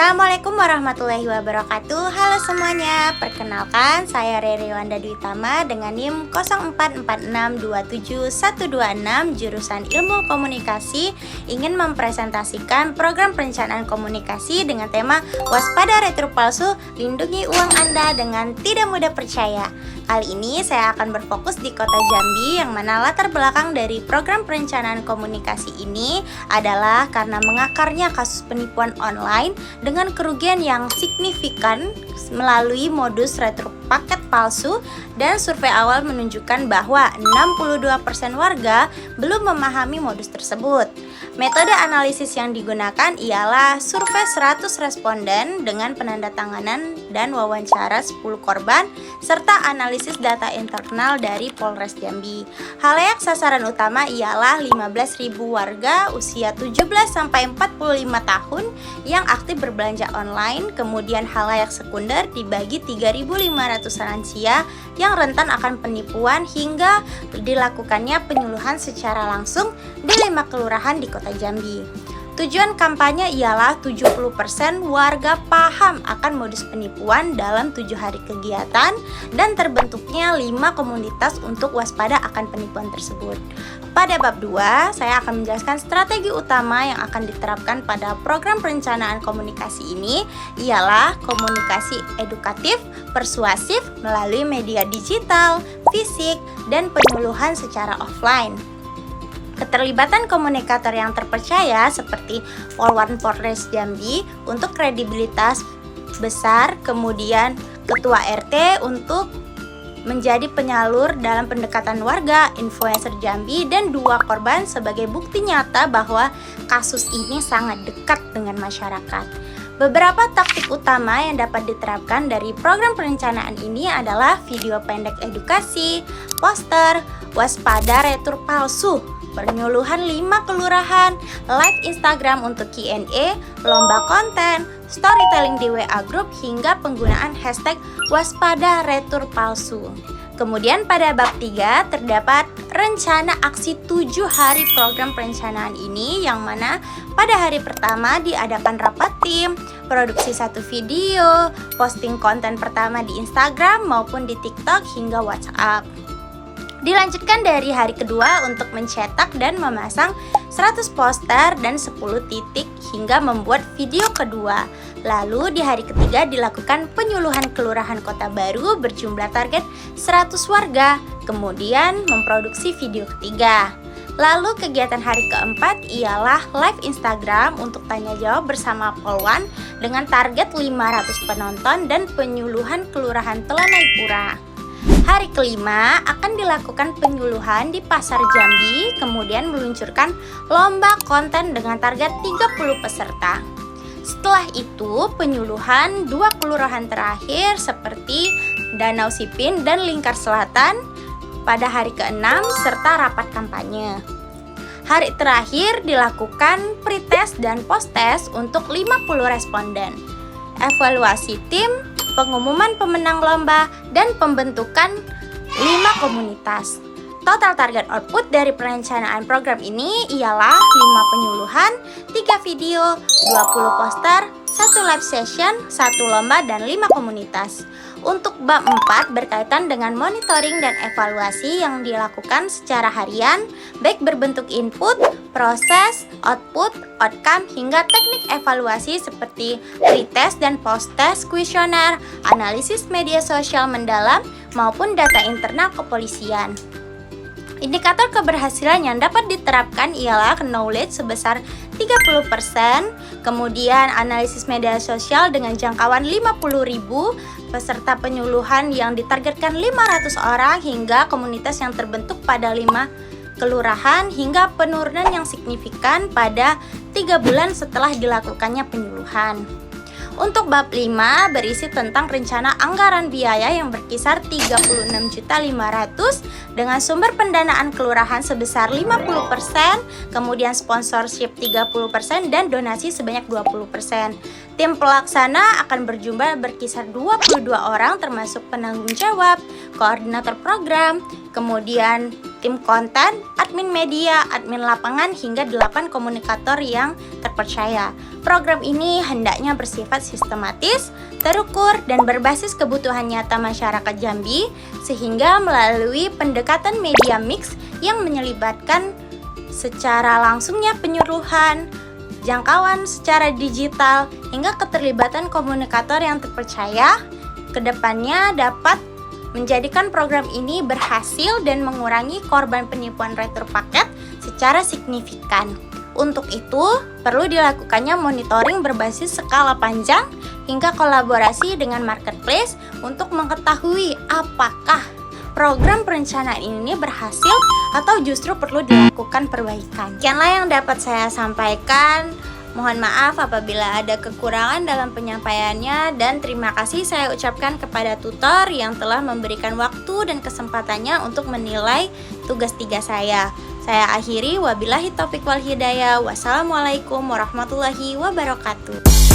Assalamualaikum warahmatullahi wabarakatuh. Halo semuanya, perkenalkan saya Rere Wanda Dwi Tama dengan NIM 0446271126 jurusan Ilmu Komunikasi. Ingin mempresentasikan program perencanaan komunikasi dengan tema Waspada Retur Palsu, Lindungi Uang Anda dengan Tidak Mudah Percaya. Kali ini saya akan berfokus di Kota Jambi, yang mana latar belakang dari program perencanaan komunikasi ini adalah karena mengakarnya kasus penipuan online dengan kerugian yang signifikan melalui modus retur paket palsu, dan survei awal menunjukkan bahwa 62% warga belum memahami modus tersebut. Metode analisis yang digunakan ialah survei 100 responden dengan penandatanganan dan wawancara 10 korban serta analisis data internal dari Polres Jambi. Khalayak sasaran utama ialah 15.000 warga usia 17-45 tahun yang aktif berbelanja online, kemudian khalayak sekunder dibagi 3.500 lansia yang rentan akan penipuan hingga dilakukannya penyuluhan secara langsung di 5 kelurahan di Kota Jambi. Tujuan kampanye ialah 70% warga paham akan modus penipuan dalam 7 hari kegiatan dan terbentuknya 5 komunitas untuk waspada akan penipuan tersebut. Pada bab 2, saya akan menjelaskan strategi utama yang akan diterapkan pada program perencanaan komunikasi ini ialah komunikasi edukatif, persuasif melalui media digital, fisik, dan penyuluhan secara offline. Keterlibatan komunikator yang terpercaya seperti Polres Jambi untuk kredibilitas besar, kemudian Ketua RT untuk menjadi penyalur dalam pendekatan warga, influencer Jambi, dan 2 korban sebagai bukti nyata bahwa kasus ini sangat dekat dengan masyarakat. Beberapa taktik utama yang dapat diterapkan dari program perencanaan ini adalah video pendek edukasi, poster, waspada retur palsu, penyuluhan 5 kelurahan, live Instagram untuk Q&A, lomba konten, storytelling di WA Group, hingga penggunaan hashtag waspada retur palsu. Kemudian pada bab 3 terdapat rencana aksi 7 hari program perencanaan ini, yang mana pada hari pertama diadakan rapat tim, produksi 1 video, posting konten pertama di Instagram maupun di TikTok hingga WhatsApp. Dilanjutkan dari hari kedua untuk mencetak dan memasang 100 poster dan 10 titik hingga membuat video kedua. Lalu di hari ketiga dilakukan penyuluhan kelurahan Kota Baru berjumlah target 100 warga, kemudian memproduksi video ketiga. Lalu kegiatan hari keempat ialah live Instagram untuk tanya jawab bersama Polwan dengan target 500 penonton dan penyuluhan kelurahan Telanai. Hari kelima akan dilakukan penyuluhan di Pasar Jambi, kemudian meluncurkan lomba konten dengan target 30 peserta. Setelah itu penyuluhan 2 kelurahan terakhir seperti Danau Sipin dan Lingkar Selatan pada hari ke-6 serta rapat kampanye. Hari terakhir dilakukan pretest dan posttest untuk 50 responden. Evaluasi tim, pengumuman pemenang lomba, dan pembentukan 5 komunitas. Total target output dari perencanaan program ini ialah 5 penyuluhan, 3 video, 20 poster, 1 live session, 1 lomba, dan 5 komunitas. Untuk bab 4 berkaitan dengan monitoring dan evaluasi yang dilakukan secara harian, baik berbentuk input, proses, output, outcome, hingga teknik evaluasi seperti pretest dan post-test, kuesioner, analisis media sosial mendalam, maupun data internal kepolisian. Indikator keberhasilan yang dapat diterapkan ialah knowledge sebesar 30%, kemudian analisis media sosial dengan jangkauan 50.000, peserta penyuluhan yang ditargetkan 500 orang, hingga komunitas yang terbentuk pada 5 kelurahan, hingga penurunan yang signifikan pada 3 bulan setelah dilakukannya penyuluhan. Untuk bab 5 berisi tentang rencana anggaran biaya yang berkisar 36.500.000 dengan sumber pendanaan kelurahan sebesar 50%, kemudian sponsorship 30% dan donasi sebanyak 20%. Tim pelaksana akan berjumlah berkisar 22 orang termasuk penanggung jawab, koordinator program, kemudian tim konten, admin media, admin lapangan, hingga 8 komunikator yang terpercaya. Program ini hendaknya bersifat sistematis, terukur, dan berbasis kebutuhan nyata masyarakat Jambi, sehingga melalui pendekatan media mix yang menyelibatkan secara langsungnya penyuluhan, jangkauan secara digital, hingga keterlibatan komunikator yang terpercaya, kedepannya dapat menjadikan program ini berhasil dan mengurangi korban penipuan retur paket secara signifikan. Untuk itu, perlu dilakukannya monitoring berbasis skala panjang hingga kolaborasi dengan marketplace untuk mengetahui apakah program perencanaan ini berhasil atau justru perlu dilakukan perbaikan. Sekianlah yang dapat saya sampaikan. Mohon maaf apabila ada kekurangan dalam penyampaiannya, dan terima kasih saya ucapkan kepada tutor yang telah memberikan waktu dan kesempatannya untuk menilai tugas 3 saya. Saya akhiri, wabillahi taufiq wal hidayah. Wassalamualaikum warahmatullahi wabarakatuh.